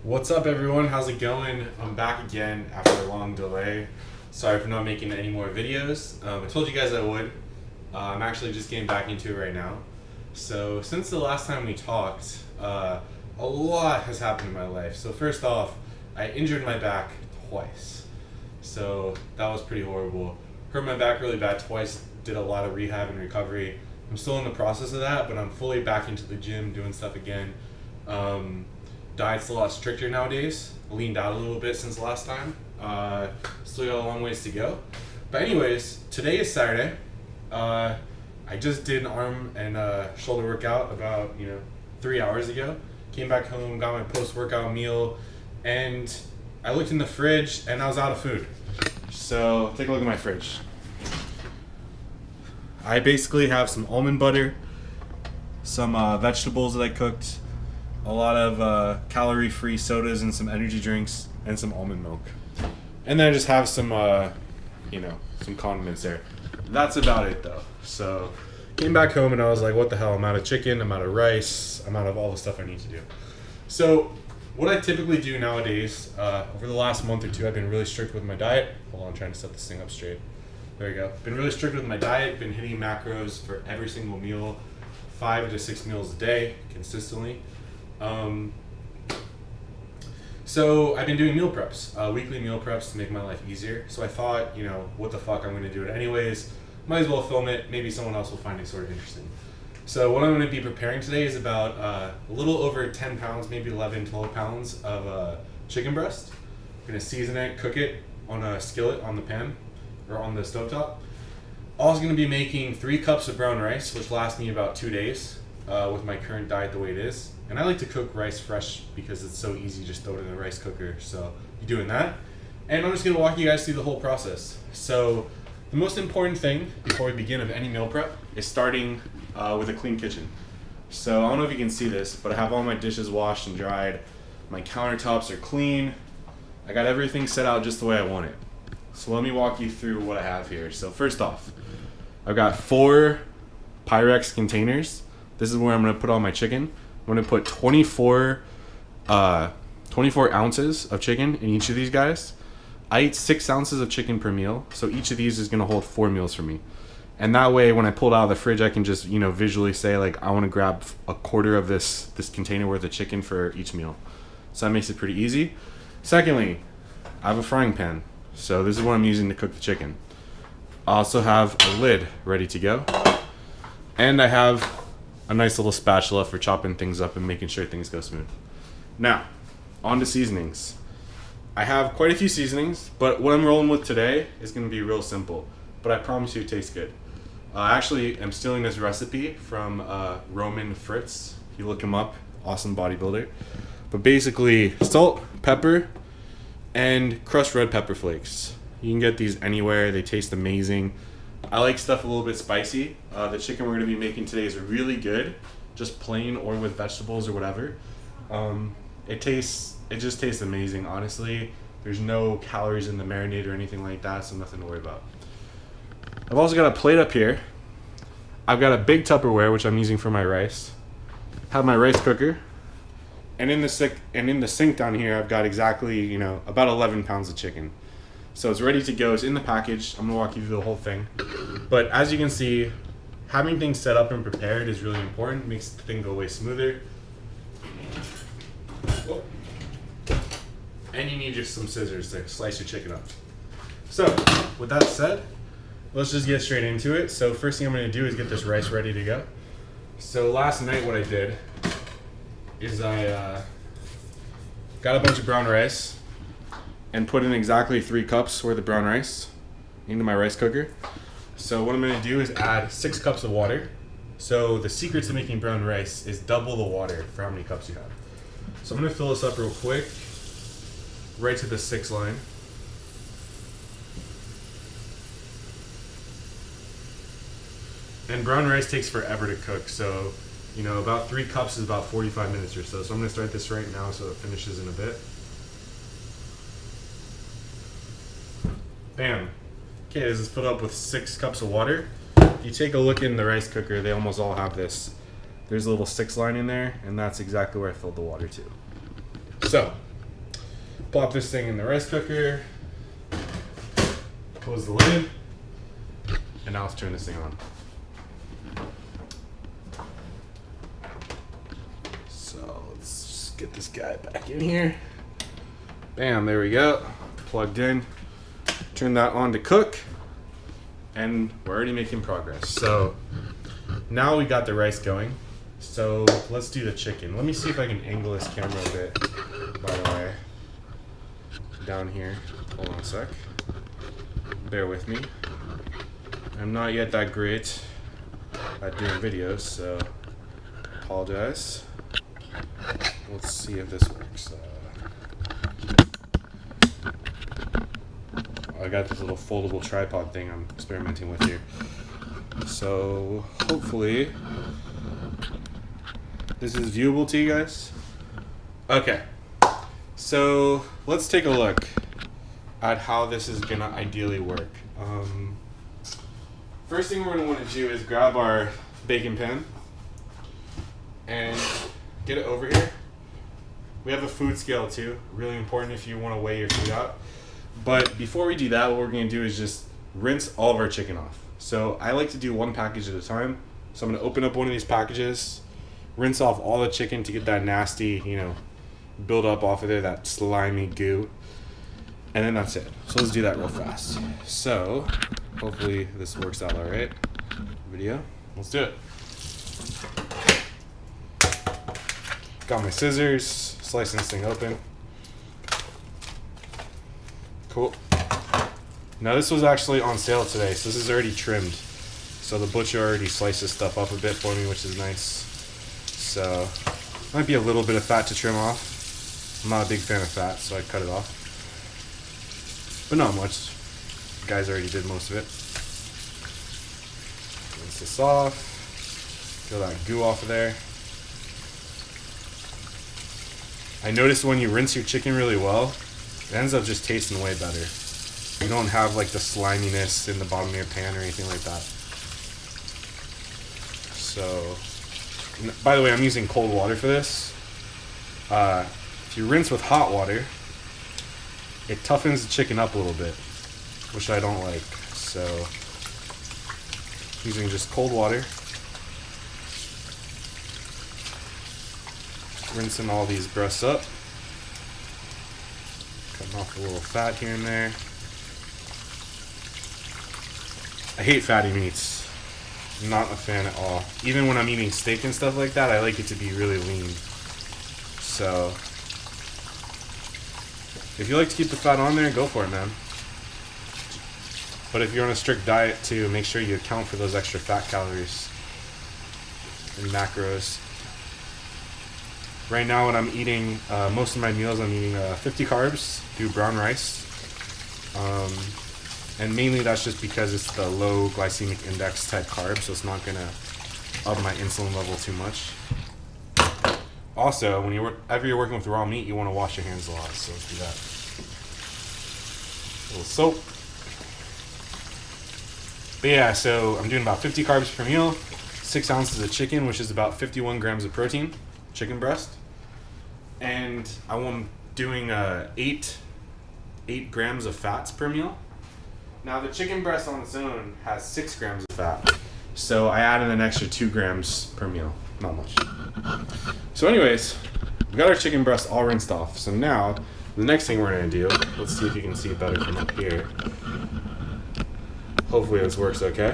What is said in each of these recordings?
What's up, everyone? How's it going? I'm back again after a long delay. Sorry for not making any more videos. I told you guys I would. I'm actually just getting back into it right now. So since the last time we talked, a lot has happened in my life. So first off, I injured my back twice. So that was pretty horrible. Hurt my back really bad twice, did a lot of rehab and recovery. I'm still in the process of that, but I'm fully back into the gym doing stuff again. Diet's a lot stricter nowadays. Leaned out a little bit since last time. Still got a long ways to go. But anyways, today is Saturday. I just did an arm and shoulder workout about 3 hours ago. Came back home, got my post-workout meal, and I looked in the fridge and I was out of food. So take a look at my fridge. I basically have some almond butter, some vegetables that I cooked, a lot of calorie-free sodas and some energy drinks, and some almond milk. And then I just have some, some condiments there. That's about it though. So came back home and I was like, what the hell? I'm out of chicken, I'm out of rice, I'm out of all the stuff I need to do. So what I typically do nowadays, over the last month or two, I've been really strict with my diet. Hold on, I'm trying to set this thing up straight. There you go. Been really strict with my diet, been hitting macros for every single meal, 5 to 6 meals a day, consistently. So I've been doing meal preps, weekly meal preps to make my life easier. So I thought, what the fuck, I'm gonna do it anyways. Might as well film it, maybe someone else will find it sort of interesting. So what I'm gonna be preparing today is about a little over 10 pounds, maybe 11, 12 pounds of chicken breast. I'm gonna season it, cook it on a skillet on the pan, or on the stovetop. Also gonna be making 3 cups of brown rice, which lasts me about 2 days with my current diet the way it is. And I like to cook rice fresh because it's so easy, just throw it in the rice cooker. So you're doing that. And I'm just gonna walk you guys through the whole process. So the most important thing before we begin of any meal prep is starting with a clean kitchen. So I don't know if you can see this, but I have all my dishes washed and dried. My countertops are clean. I got everything set out just the way I want it. So let me walk you through what I have here. So first off, I've got 4 Pyrex containers. This is where I'm gonna put all my chicken. I'm gonna put 24 ounces of chicken in each of these guys. I eat 6 ounces of chicken per meal, so each of these is gonna hold 4 meals for me. And that way, when I pull it out of the fridge, I can just visually say like I want to grab a quarter of this container worth of chicken for each meal. So that makes it pretty easy. Secondly, I have a frying pan. So this is what I'm using to cook the chicken. I also have a lid ready to go. And I have a nice little spatula for chopping things up and making sure things go smooth. Now, on to seasonings. I have quite a few seasonings, but what I'm rolling with today is gonna be real simple, but I promise you it tastes good. Actually, I'm stealing this recipe from Roman Fritz. You look him up, awesome bodybuilder. But basically, salt, pepper, and crushed red pepper flakes. You can get these anywhere, they taste amazing. I like stuff a little bit spicy. The chicken we're gonna be making today is really good, just plain or with vegetables or whatever. It just tastes amazing, honestly. There's no calories in the marinade or anything like that, so nothing to worry about. I've also got a plate up here. I've got a big Tupperware, which I'm using for my rice. Have my rice cooker. And in the sink down here, I've got exactly, about 11 pounds of chicken. So it's ready to go. It's in the package. I'm gonna walk you through the whole thing. But as you can see, having things set up and prepared is really important. It makes the thing go way smoother. Whoa. And you need just some scissors to slice your chicken up. So with that said, let's just get straight into it. So first thing I'm gonna do is get this rice ready to go. So last night what I did is I got a bunch of brown rice and put in exactly 3 cups worth of brown rice into my rice cooker. So what I'm gonna do is add 6 cups of water. So the secret to making brown rice is double the water for how many cups you have. So I'm gonna fill this up real quick, right to the 6 line. And brown rice takes forever to cook, so about 3 cups is about 45 minutes or so. So I'm gonna start this right now so it finishes in a bit. Bam. Okay, this is filled up with 6 cups of water. If you take a look in the rice cooker, they almost all have this There's a little 6 line in there, and that's exactly where I filled the water to. So, Plop this thing in the rice cooker. Close the lid. And now let's turn this thing on. So let's just get this guy back in here. Bam, there we go. Plugged in. Turn that on to cook. And we're already making progress. So now we got the rice going. So let's do the chicken. Let me see if I can angle this camera a bit, by the way. Down here. Hold on a sec. Bear with me. I'm not yet that great at doing videos, so apologize. Let's see if this works. I got this little foldable tripod thing I'm experimenting with here. So hopefully this is viewable to you guys. Okay, so let's take a look at how this is gonna ideally work. First thing we're gonna want to do is grab our bacon pan and get it over here. We have a food scale too, really important if you want to weigh your food out. But before we do that, what we're gonna do is just rinse all of our chicken off. So I like to do one package at a time. So I'm gonna open up one of these packages, rinse off all the chicken to get that nasty, build up off of there, that slimy goo. And then that's it. So let's do that real fast. So hopefully this works out all right. Video. Let's do it. Got my scissors. Slicing this thing open. Cool. Now this was actually on sale today, so this is already trimmed. So the butcher already sliced this stuff up a bit for me, which is nice. So might be a little bit of fat to trim off. I'm not a big fan of fat, so I cut it off. But not much. The guys already did most of it. Rinse this off. Get that goo off of there. I noticed when you rinse your chicken really well, it ends up just tasting way better. You don't have like the sliminess in the bottom of your pan or anything like that. So, by the way, I'm using cold water for this. If you rinse with hot water, it toughens the chicken up a little bit, which I don't like. So, using just cold water. Rinsing all these breasts up. Cutting off a little fat here and there. I hate fatty meats. I'm not a fan at all. Even when I'm eating steak and stuff like that, I like it to be really lean. So, if you like to keep the fat on there, go for it, man. But if you're on a strict diet too, make sure you account for those extra fat calories and macros. Right now when I'm eating, most of my meals I'm eating 50 carbs through brown rice. And mainly that's just because it's the low glycemic index type carb, so it's not gonna up my insulin level too much. Also, whenever you're working with raw meat, you wanna wash your hands a lot, so let's do that. A little soap. But yeah, so I'm doing about 50 carbs per meal, 6 ounces of chicken, which is about 51 grams of protein, chicken breast. And I'm doing 8 grams of fats per meal. Now the chicken breast on its own has 6 grams of fat. So I added an extra 2 grams per meal, not much. So anyways, we got our chicken breast all rinsed off. So now, the next thing we're gonna do, let's see if you can see it better from up here. Hopefully this works okay.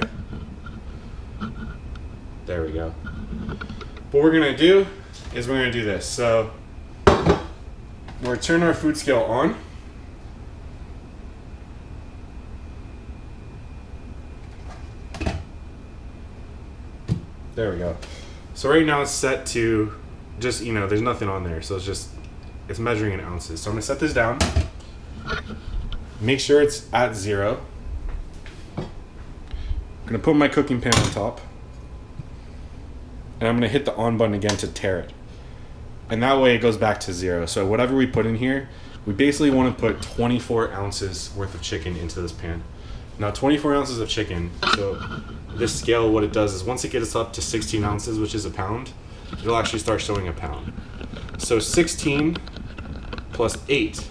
There we go. What we're gonna do is we're gonna do this. So we're gonna turn our food scale on. There we go. So right now it's set to just, there's nothing on there. So it's measuring in ounces. So I'm gonna set this down. Make sure it's at 0. I'm gonna put my cooking pan on top. And I'm gonna hit the on button again to tare it. And that way it goes back to 0. So whatever we put in here, we basically wanna put 24 ounces worth of chicken into this pan. Now 24 ounces of chicken, so this scale, what it does is once it gets up to 16 ounces, which is a pound, it'll actually start showing a pound. So 16 plus 8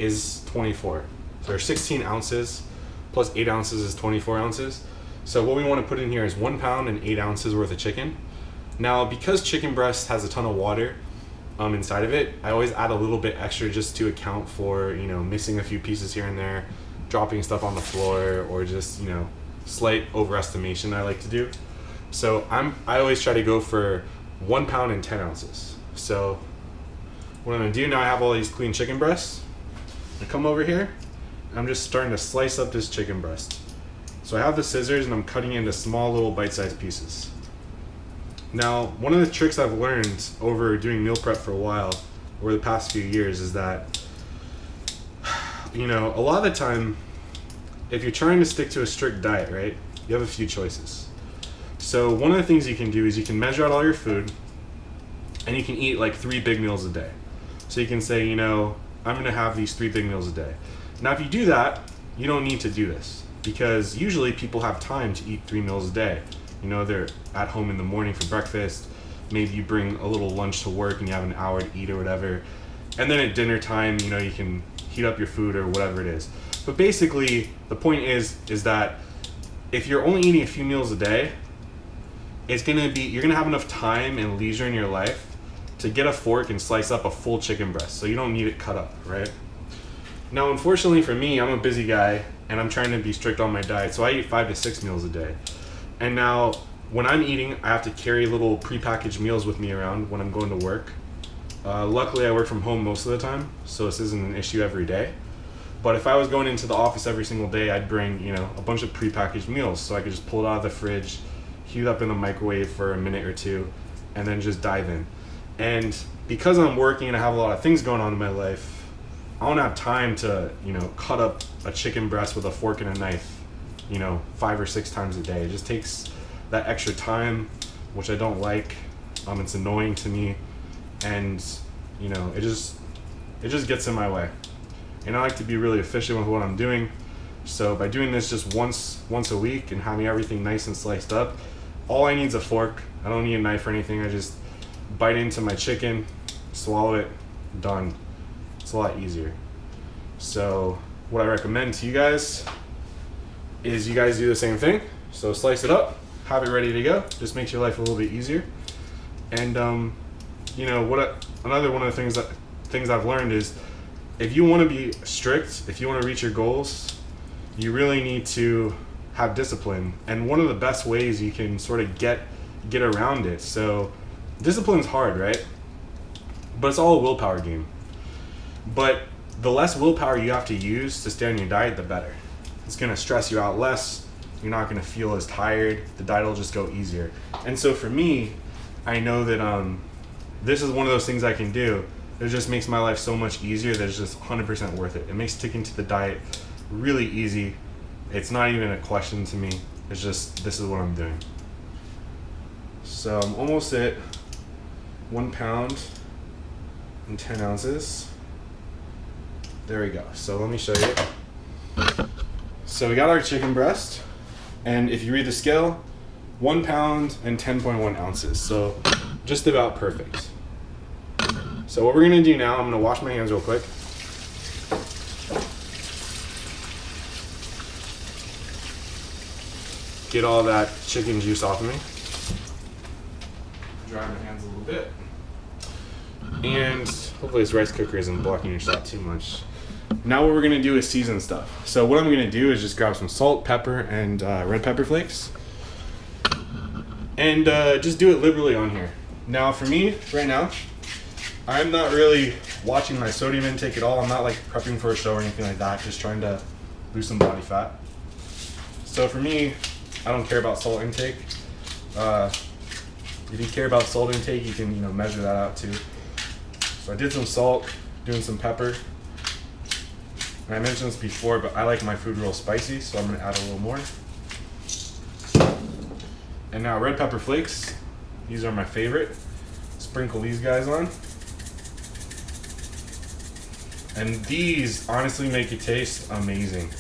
is 24. So there's 16 ounces plus 8 ounces is 24 ounces. So what we want to put in here is 1 pound and 8 ounces worth of chicken. Now, because chicken breast has a ton of water inside of it, I always add a little bit extra just to account for, you know, missing a few pieces here and there, dropping stuff on the floor, or just, you know, slight overestimation I like to do. So I always try to go for 1 pound and 10 ounces. So what I'm gonna do now, I have all these clean chicken breasts. I come over here, and I'm just starting to slice up this chicken breast. So I have the scissors and I'm cutting into small little bite-sized pieces. Now, one of the tricks I've learned over doing meal prep for a while, over the past few years, is that, you know, a lot of the time, if you're trying to stick to a strict diet, right, you have a few choices. So one of the things you can do is you can measure out all your food, and you can eat like 3 big meals a day. So you can say, you know, I'm gonna have these 3 big meals a day. Now, if you do that, you don't need to do this, because usually people have time to eat 3 meals a day. You know, they're at home in the morning for breakfast. Maybe you bring a little lunch to work and you have an hour to eat or whatever. And then at dinner time, you know, you can heat up your food or whatever it is. But basically, the point is that if you're only eating a few meals a day, you're gonna have enough time and leisure in your life to get a fork and slice up a full chicken breast. So you don't need it cut up, right? Now, unfortunately for me, I'm a busy guy and I'm trying to be strict on my diet. So I eat 5 to 6 meals a day. And now when I'm eating, I have to carry little prepackaged meals with me around when I'm going to work. Luckily, I work from home most of the time, so this isn't an issue every day. But if I was going into the office every single day, I'd bring, you know, a bunch of prepackaged meals, so I could just pull it out of the fridge, heat it up in the microwave for a minute or two, and then just dive in. And because I'm working and I have a lot of things going on in my life, I don't have time to, you know, cut up a chicken breast with a fork and a knife, you know, 5 or 6 times a day. It just takes that extra time, which I don't like. It's annoying to me, and you know, it just gets in my way. And I like to be really efficient with what I'm doing. So by doing this just once a week and having everything nice and sliced up, all I need is a fork. I don't need a knife or anything. I just bite into my chicken, swallow it, done. It's a lot easier. So what I recommend to you guys is you guys do the same thing. So slice it up, have it ready to go. Just makes your life a little bit easier. And you know, another one of the things I've learned is, if you want to be strict, if you want to reach your goals, you really need to have discipline. And one of the best ways you can sort of get around it. So discipline's hard, right? But it's all a willpower game. But the less willpower you have to use to stay on your diet, the better. It's going to stress you out less. You're not going to feel as tired. The diet will just go easier. And so for me, I know that this is one of those things I can do. It just makes my life so much easier that it's just 100% worth it. It makes sticking to the diet really easy. It's not even a question to me. It's just, this is what I'm doing. So I'm almost at 1 pound and 10 ounces. There we go. So let me show you. So we got our chicken breast, and if you read the scale, 1 pound and 10.1 ounces. So just about perfect. So what we're gonna do now, I'm gonna wash my hands real quick. Get all that chicken juice off of me. Dry my hands a little bit. And hopefully this rice cooker isn't blocking your shot too much. Now what we're gonna do is season stuff. So what I'm gonna do is just grab some salt, pepper, and red pepper flakes. And just do it liberally on here. Now for me, right now, I'm not really watching my sodium intake at all. I'm not like prepping for a show or anything like that, just trying to lose some body fat. So for me, I don't care about salt intake. If you care about salt intake, you can, you know, measure that out too. So I did some salt, doing some pepper. And I mentioned this before, but I like my food real spicy, so I'm gonna add a little more. And now red pepper flakes. These are my favorite. Sprinkle these guys on. And these honestly make it taste amazing.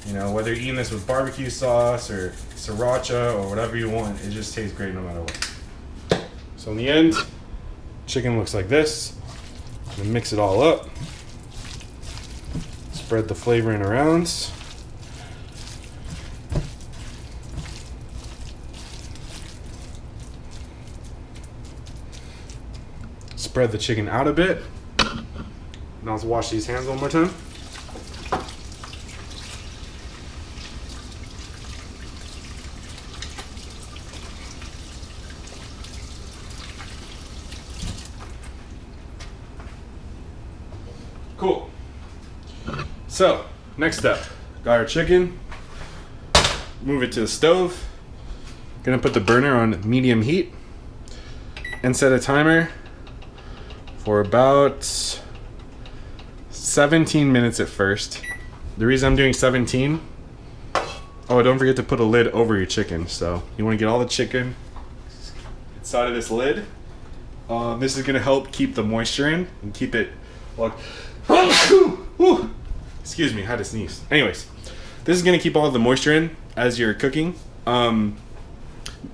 You know, whether you're eating this with barbecue sauce or sriracha or whatever you want, it just tastes great no matter what. So in the end, chicken looks like this. I'm gonna mix it all up. Spread the flavoring around. Spread the chicken out a bit. Now let's wash these hands one more time. Cool. So, next step. Got our chicken. Move it to the stove. Gonna put the burner on medium heat and set a timer for about 17 minutes at first. The reason I'm doing 17, oh, don't forget to put a lid over your chicken. So you want to get all the chicken inside of this lid. This is gonna help keep the moisture in and keep it, well, excuse me, I had to sneeze. Anyways, this is gonna keep all the moisture in as you're cooking. And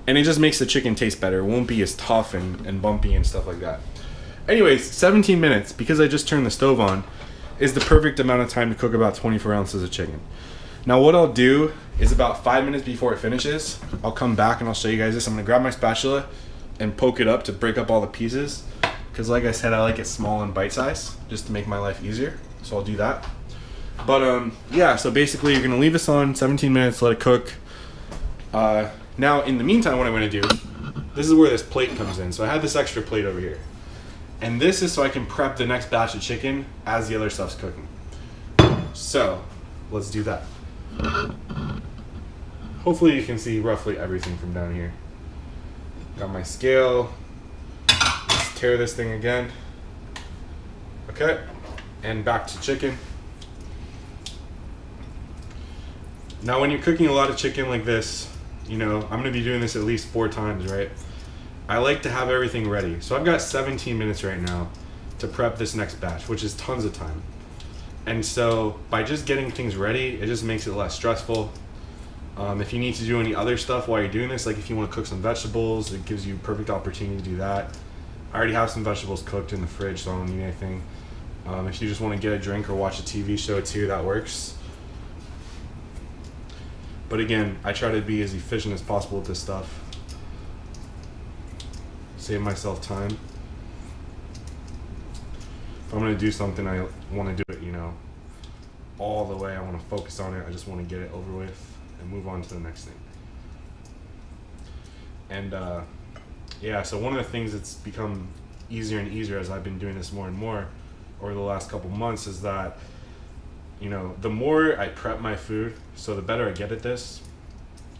it just makes the chicken taste better. It won't be as tough and bumpy and stuff like that. Anyways, 17 minutes, because I just turned the stove on, is the perfect amount of time to cook about 24 ounces of chicken. Now what I'll do is about 5 minutes before it finishes, I'll come back and I'll show you guys this. I'm gonna grab my spatula and poke it up to break up all the pieces. Because like I said, I like it small and bite size, just to make my life easier. So I'll do that. But yeah, so basically you're gonna leave this on 17 minutes, let it cook. Now in the meantime, what I'm gonna do, this is where this plate comes in. So I had this extra plate over here. And this is so I can prep the next batch of chicken as the other stuff's cooking. So, let's do that. Hopefully you can see roughly everything from down here. Got my scale. Let's tear this thing again. Okay, and back to chicken. Now when you're cooking a lot of chicken like this, you know, I'm gonna be doing this at least 4 times, right? I like to have everything ready. So I've got 17 minutes right now to prep this next batch, which is tons of time. And so by just getting things ready, it just makes it less stressful. If you need to do any other stuff while you're doing this, like if you want to cook some vegetables, it gives you a perfect opportunity to do that. I already have some vegetables cooked in the fridge, so I don't need anything. If you just want to get a drink or watch a TV show too, that works. But again, I try to be as efficient as possible with this stuff. Save myself time. If I'm gonna do something, I want to do it, you know, all the way. I want to focus on it. I just want to get it over with and move on to the next thing. And yeah, so one of the things that's become easier and easier as I've been doing this more and more over the last couple months is that, you know, the more I prep my food, so the better I get at this,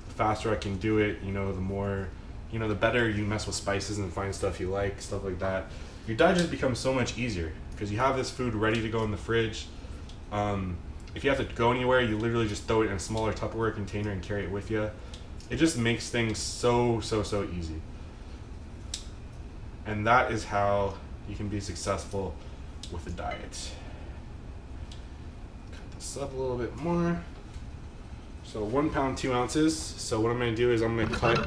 the faster I can do it, you know, the more, you know, the better you mess with spices and find stuff you like, stuff like that. Your diet just becomes so much easier because you have this food ready to go in the fridge. If you have to go anywhere, you literally just throw it in a smaller Tupperware container and carry it with you. It just makes things so easy. And that is how you can be successful with a diet. Cut this up a little bit more. So 1 pound, 2 ounces. So what I'm gonna do is I'm gonna cut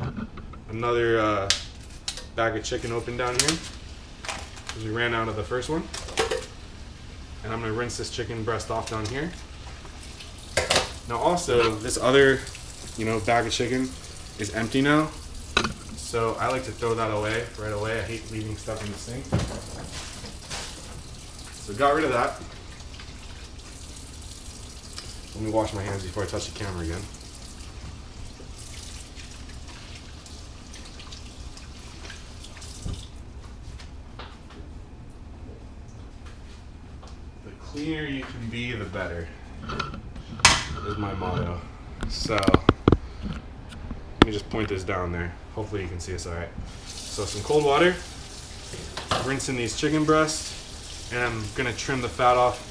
another bag of chicken open down here because we ran out of the first one, and I'm gonna rinse this chicken breast off down here. Now also this other, you know, bag of chicken is empty now, so I like to throw that away right away. I hate leaving stuff in the sink, so got rid of that. Let me wash my hands before I touch the camera again. Cleaner you can be, the better, is my motto. So let me just point this down there. Hopefully you can see us all right. So some cold water, rinsing these chicken breasts, and I'm gonna trim the fat off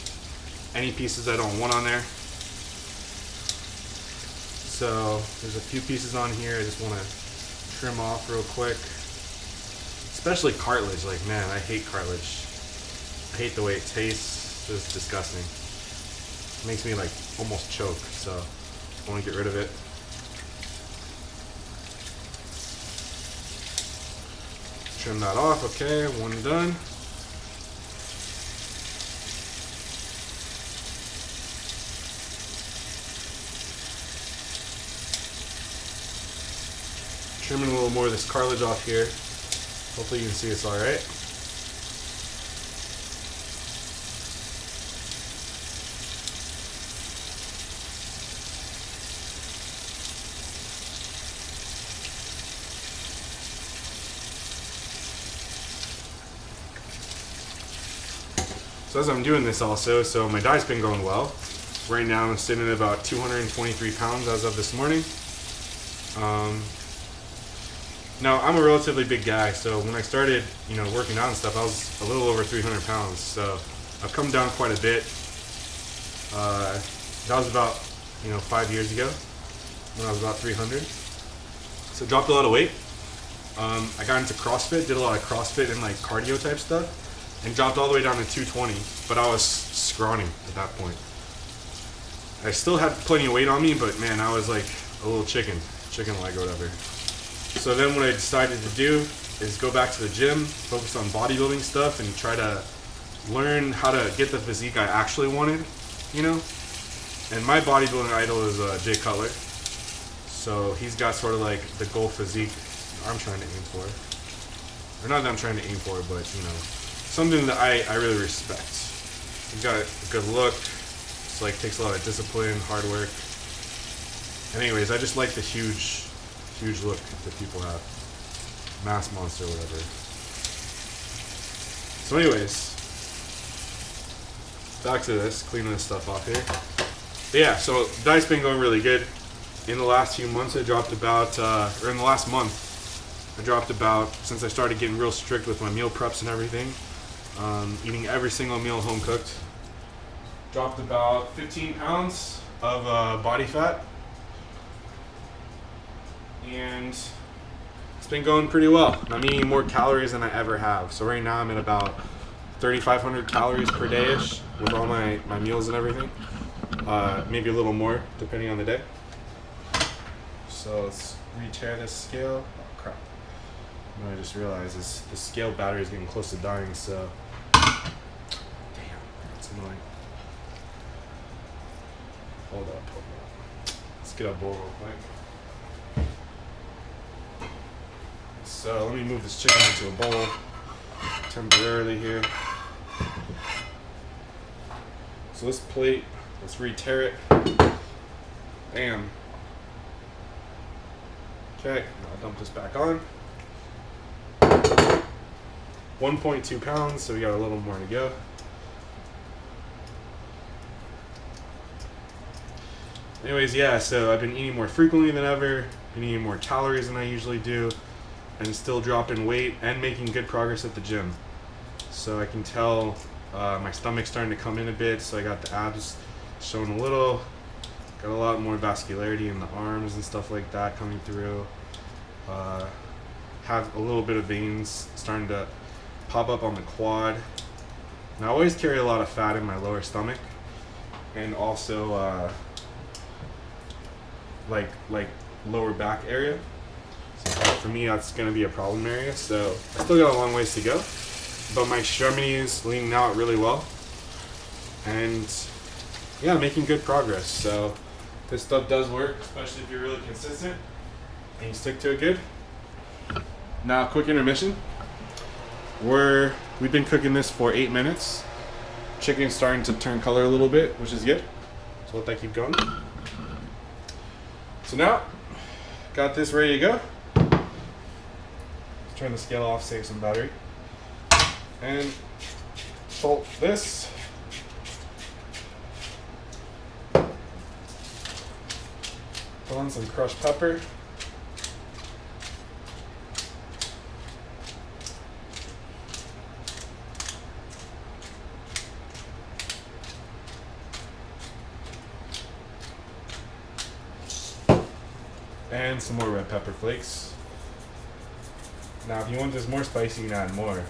any pieces I don't want on there. So there's a few pieces on here I just want to trim off real quick, especially cartilage. Like, man, I hate cartilage. I hate the way it tastes. It's disgusting. It makes me like almost choke, so I want to get rid of it. Trim that off. Okay, one done. Trimming a little more of this cartilage off here. Hopefully you can see this all right. So as I'm doing this also, so my diet's been going well. Right now I'm sitting at about 223 pounds as of this morning. Now I'm a relatively big guy, so when I started, working out and stuff, I was a little over 300 pounds. So I've come down quite a bit. That was about, 5 years ago when I was about 300. So dropped a lot of weight. I got into CrossFit, did a lot of CrossFit and like cardio type stuff, and dropped all the way down to 220. But I was scrawny at that point. I still had plenty of weight on me, but man, I was like a little chicken leg or whatever. So then what I decided to do is go back to the gym, focus on bodybuilding stuff, and try to learn how to get the physique I actually wanted, And my bodybuilding idol is Jay Cutler. So he's got sort of like the goal physique I'm trying to aim for. Or not that I'm trying to aim for, but something that I really respect. He's got a good look. It's like takes a lot of discipline, hard work. Anyways, I just like the huge look that people have. Mass monster, whatever. So anyways, back to this, cleaning this stuff off here. But yeah, so diet's been going really good. In the last few months, I dropped about, or in the last month, I dropped about, since I started getting real strict with my meal preps and everything, eating every single meal home cooked, dropped about 15 pounds of body fat. And it's been going pretty well. I'm eating more calories than I ever have. So right now I'm at about 3,500 calories per day-ish with all my meals and everything. Maybe a little more depending on the day. So let's re-tear this scale. Oh crap. What I just realized is the scale battery is getting close to dying, so. Damn, that's annoying. Hold up. Let's get a bowl real quick. So let me move this chicken into a bowl temporarily here. So this plate, let's re-tear it. Bam. Okay, I'll dump this back on. 1.2 pounds, so we got a little more to go. Anyways, yeah, so I've been eating more frequently than ever, been eating more calories than I usually do, and still dropping weight and making good progress at the gym. So I can tell my stomach's starting to come in a bit, so I got the abs showing a little, got a lot more vascularity in the arms and stuff like that coming through. Have a little bit of veins starting to pop up on the quad. Now I always carry a lot of fat in my lower stomach, and also like lower back area. For me, that's going to be a problem area, so I still got a long ways to go, but my extremities leaning out really well, and yeah, making good progress. So this stuff does work, especially if you're really consistent and you stick to it good. Now, quick intermission. We've been cooking this for 8 minutes. Chicken's starting to turn color a little bit, which is good, so let that keep going. So now, got this ready to go. Turn the scale off, save some battery, and salt this. Put on some crushed pepper. And some more red pepper flakes. Now, if you want this more spicy, you can add more.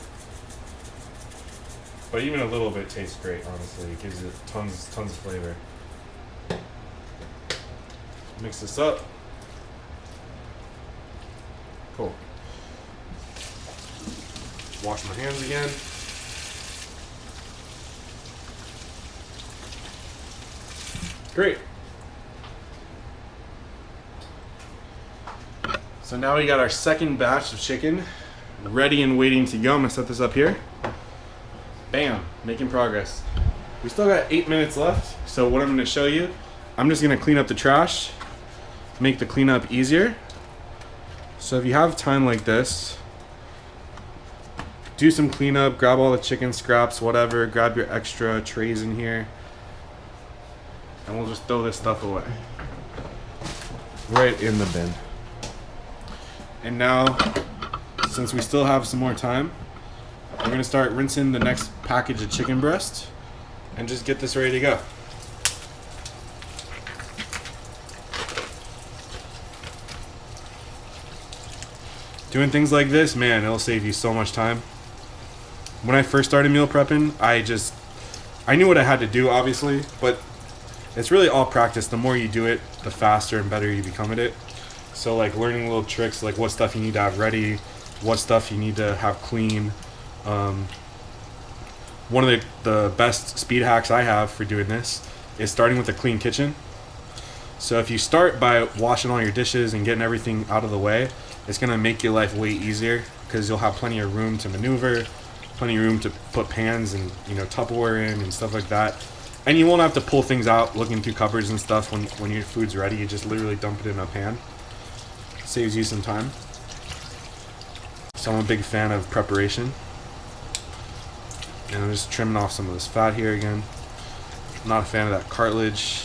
But even a little bit tastes great, honestly. It gives it tons of flavor. Mix this up. Cool. Wash my hands again. Great. So now we got our second batch of chicken ready and waiting to go. I'm gonna set this up here. Bam, making progress. We still got 8 minutes left. So what I'm gonna show you, I'm just gonna clean up the trash, make the cleanup easier. So if you have time like this, do some cleanup, grab all the chicken scraps, whatever, grab your extra trays in here, and we'll just throw this stuff away. Right in the bin. And now, since we still have some more time, we're gonna start rinsing the next package of chicken breast and just get this ready to go. Doing things like this, man, it'll save you so much time. When I first started meal prepping, I knew what I had to do, obviously, but it's really all practice. The more you do it, the faster and better you become at it. So like learning little tricks, like what stuff you need to have ready, what stuff you need to have clean. One of the best speed hacks I have for doing this is starting with a clean kitchen. So if you start by washing all your dishes and getting everything out of the way, it's gonna make your life way easier because you'll have plenty of room to maneuver, plenty of room to put pans and Tupperware in and stuff like that. And you won't have to pull things out looking through cupboards and stuff when your food's ready. You just literally dump it in a pan. Saves you some time. So I'm a big fan of preparation. And I'm just trimming off some of this fat here again. Not a fan of that cartilage.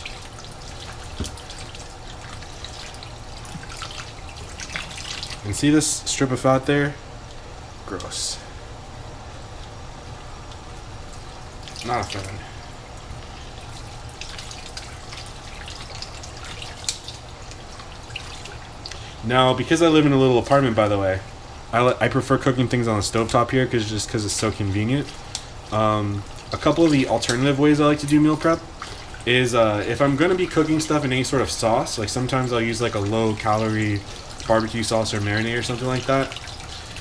And see this strip of fat there? Gross. Not a fan. Now, because I live in a little apartment, by the way, I prefer cooking things on the stovetop here because it's so convenient. A couple of the alternative ways I like to do meal prep is if I'm going to be cooking stuff in any sort of sauce, like sometimes I'll use like a low-calorie barbecue sauce or marinade or something like that.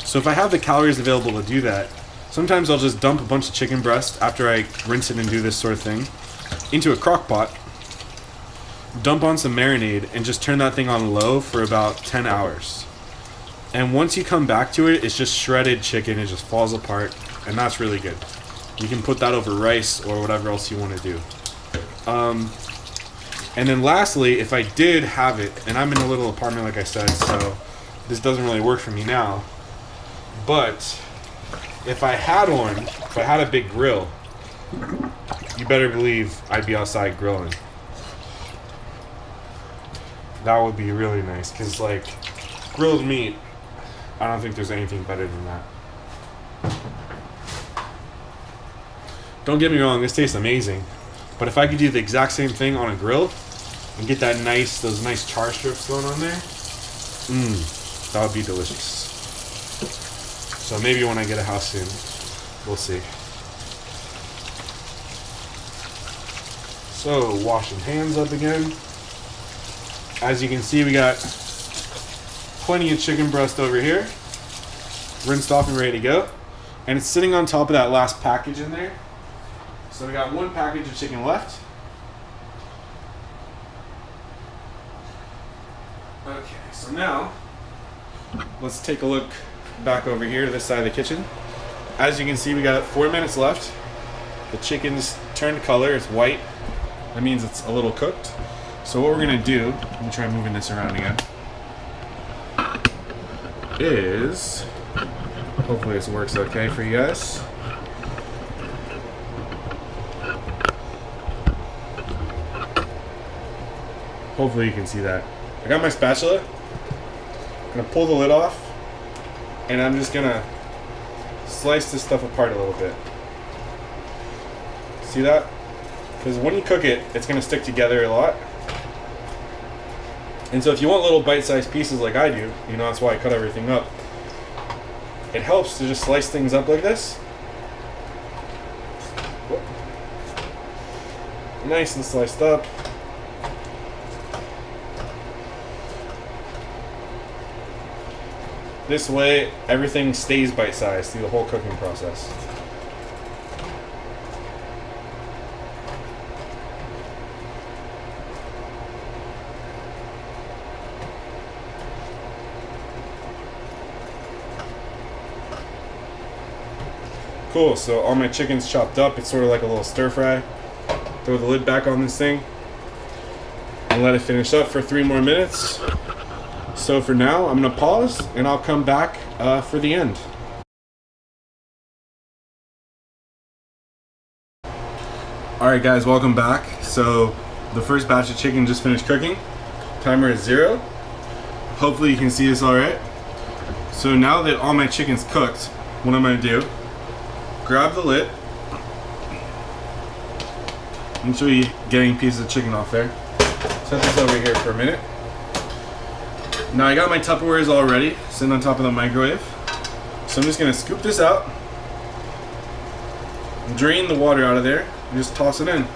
So if I have the calories available to do that, sometimes I'll just dump a bunch of chicken breast after I rinse it and do this sort of thing into a crock pot, dump on some marinade, and just turn that thing on low for about 10 hours. And once you come back to it, it's just shredded chicken. It just falls apart, and that's really good. You can put that over rice or whatever else you want to do. And then lastly, if I did have it, and I'm in a little apartment like I said, so this doesn't really work for me now, but if I had one, if I had a big grill, you better believe I'd be outside grilling. That would be really nice, because like grilled meat, I don't think there's anything better than that. Don't get me wrong, this tastes amazing, but if I could do the exact same thing on a grill and get those nice char strips going on there, that would be delicious. So maybe when I get a house soon, we'll see. So washing hands up again. As you can see, we got plenty of chicken breast over here, rinsed off and ready to go. And it's sitting on top of that last package in there. So we got one package of chicken left. Okay, so now let's take a look back over here to this side of the kitchen. As you can see, we got 4 minutes left. The chicken's turned color, it's white. That means it's a little cooked. So what we're gonna do, let me try moving this around again, is, hopefully this works okay for you guys. Hopefully you can see that. I got my spatula. I'm gonna pull the lid off, and I'm just gonna slice this stuff apart a little bit. See that? Because when you cook it, it's gonna stick together a lot. And so if you want little bite-sized pieces like I do, that's why I cut everything up. It helps to just slice things up like this. Whoop. Nice and sliced up. This way, everything stays bite-sized through the whole cooking process. Cool, so all my chicken's chopped up. It's sort of like a little stir fry. Throw the lid back on this thing and let it finish up for 3 more minutes. So for now, I'm gonna pause and I'll come back for the end. Alright guys, welcome back. So the first batch of chicken just finished cooking. Timer is 0. Hopefully you can see this alright. So now that all my chicken's cooked, what I'm gonna do, grab the lid. Make sure you're getting pieces of chicken off there. Set this over here for a minute. Now I got my Tupperwares all ready, sitting on top of the microwave. So I'm just gonna scoop this out, drain the water out of there, and just toss it in.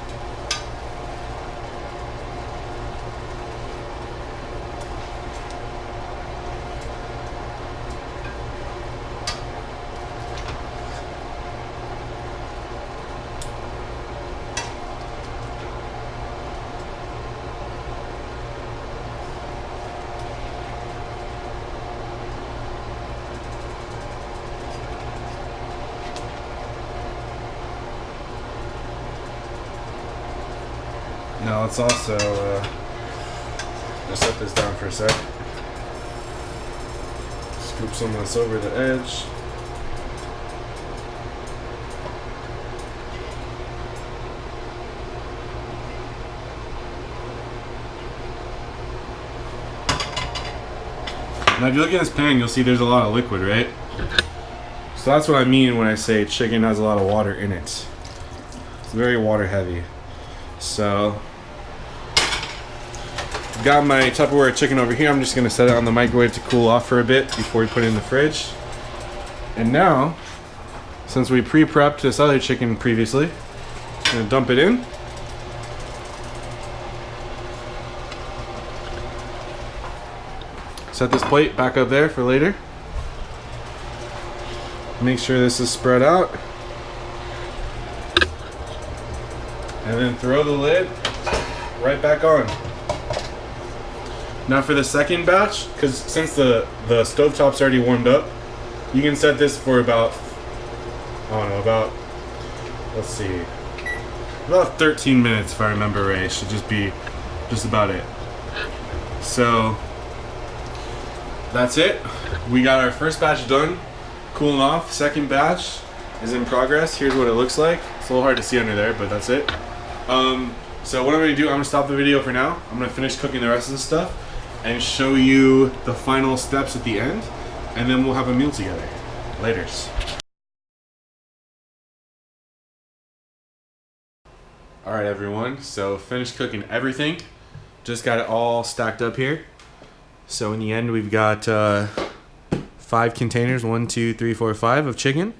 Now let's also just set this down for a sec. Scoop some of this over the edge. Now if you look at this pan, you'll see there's a lot of liquid, right? So that's what I mean when I say chicken has a lot of water in it. It's very water heavy. So got my Tupperware chicken over here. I'm just gonna set it on the microwave to cool off for a bit before we put it in the fridge. And now, since we pre-prepped this other chicken previously, I'm gonna dump it in. Set this plate back up there for later. Make sure this is spread out. And then throw the lid right back on. Now for the second batch, because since the stovetop's already warmed up, you can set this for about, I don't know, let's see, about 13 minutes if I remember right. It should just be just about it. So that's it. We got our first batch done, cooling off. Second batch is in progress. Here's what it looks like. It's a little hard to see under there, but that's it. So what I'm going to do, I'm going to stop the video for now. I'm going to finish cooking the rest of the stuff and show you the final steps at the end, and then we'll have a meal together. Laters. Alright everyone, so finished cooking everything. Just got it all stacked up here. So in the end we've got 5 containers, 1, 2, 3, 4, 5 of chicken.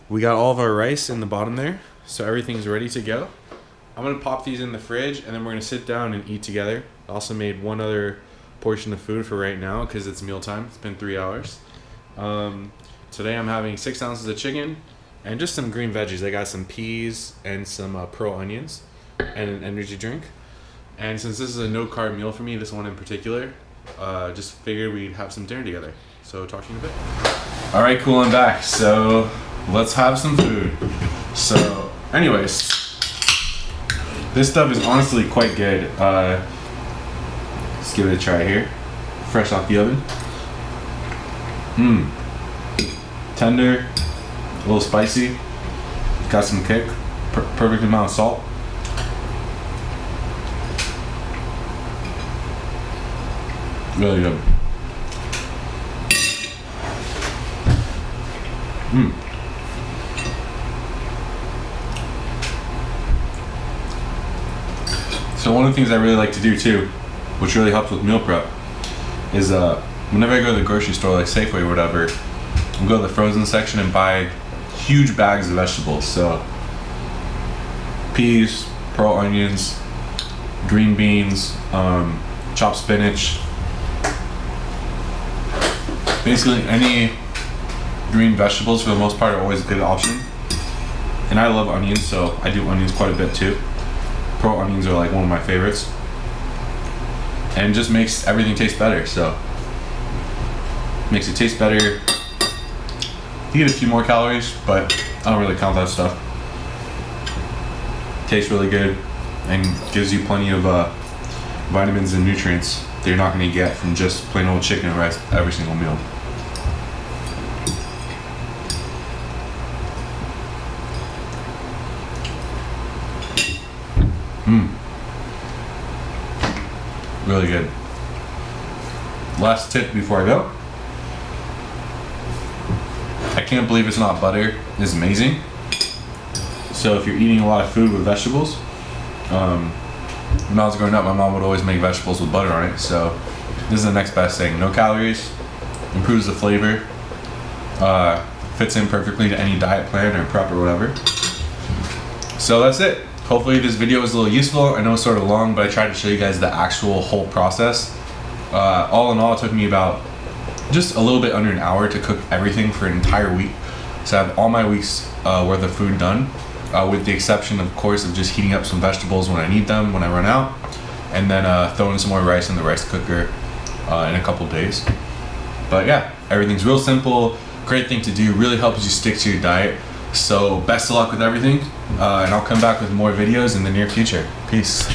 We got all of our rice in the bottom there, so everything's ready to go. I'm gonna pop these in the fridge and then we're gonna sit down and eat together. I also made one other portion of food for right now because it's mealtime. It's been 3 hours. Today I'm having 6 ounces of chicken and just some green veggies. I got some peas and some pearl onions and an energy drink. And since this is a no carb meal for me, this one in particular, just figured we'd have some dinner together. So talk to you in a bit. All right, cool, I'm back. So let's have some food. So anyways, this stuff is honestly quite good. Let's give it a try here. Fresh off the oven. Tender, a little spicy, got some kick, perfect amount of salt. Really good. So one of the things I really like to do too, which really helps with meal prep, is whenever I go to the grocery store like Safeway or whatever, I'll go to the frozen section and buy huge bags of vegetables. So peas, pearl onions, green beans, chopped spinach, basically any green vegetables for the most part are always a good option. And I love onions, so I do onions quite a bit too. Pearl onions are like one of my favorites. And it just makes everything taste better, so makes it taste better. You get a few more calories, but I don't really count that stuff. Tastes really good and gives you plenty of vitamins and nutrients that you're not going to get from just plain old chicken and rice every single meal. Really good. Last tip before I go. I can't believe it's not butter. It's amazing. So if you're eating a lot of food with vegetables, when I was growing up, my mom would always make vegetables with butter on it. So this is the next best thing. No calories, improves the flavor, fits in perfectly to any diet plan or prep or whatever. So that's it. Hopefully this video was a little useful. I know it's sort of long, but I tried to show you guys the actual whole process. All in all, it took me about just a little bit under an hour to cook everything for an entire week. So I have all my week's worth of food done, with the exception, of course, of just heating up some vegetables when I need them, when I run out, and then throwing some more rice in the rice cooker in a couple days. But yeah, everything's real simple, great thing to do, really helps you stick to your diet. So best of luck with everything, and I'll come back with more videos in the near future. Peace.